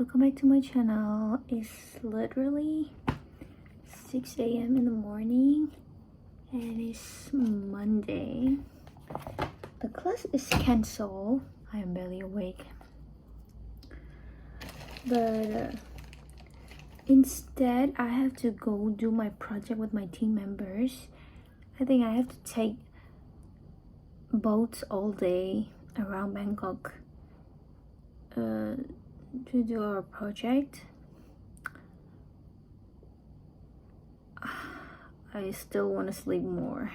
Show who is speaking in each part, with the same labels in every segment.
Speaker 1: welcome back to my channel. It's literally 6 a.m. in the morning and it's Monday. The class is cancelled. I am barely awake, but instead I have to go do my project with my team members. I think I have to take boats all day around Bangkok to do our project. I still want to sleep more.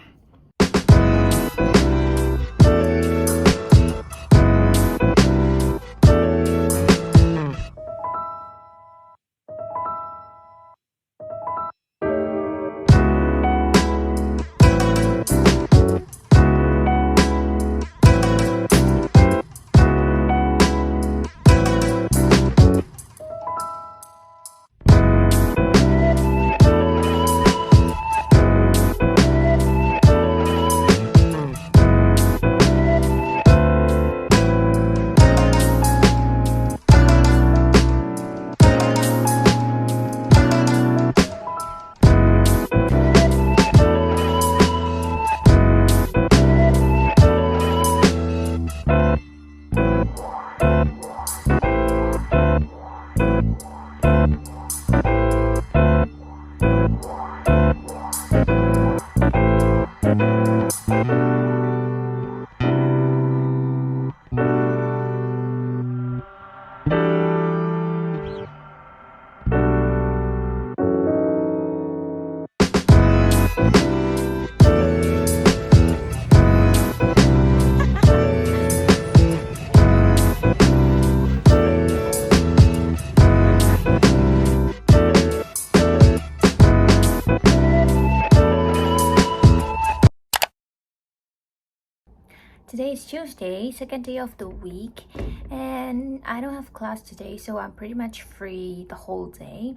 Speaker 1: Today is Tuesday, second day of the week, and I don't have class today, so I'm pretty much free the whole day.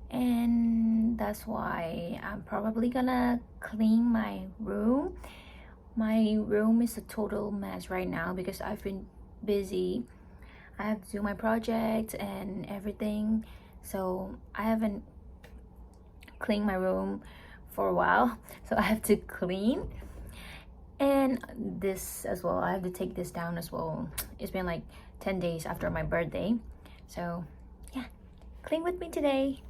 Speaker 1: And that's why I'm probably gonna clean my room. My room is a total mess right now because I've been busy. I have to do my project and everything, so I haven't cleaned my room for a while, so I have to clean. And this as well, I have to take this down as well. It's been like 10 days after my birthday, so yeah, clean with me today.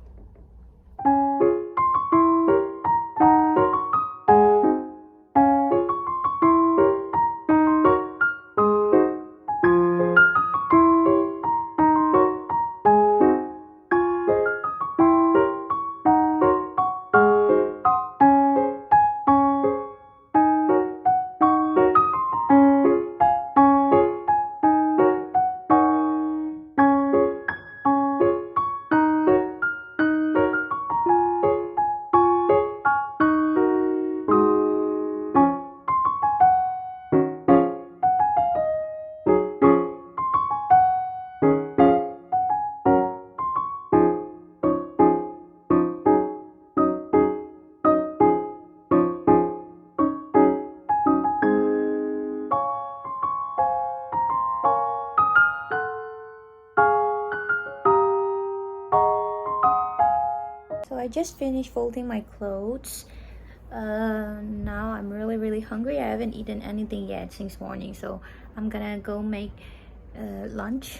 Speaker 1: So I just finished folding my clothes. Now I'm really hungry. I haven't eaten anything yet since morning, so I'm gonna go make lunch.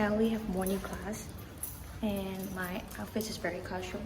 Speaker 1: I only have morning class and my outfit is very casual.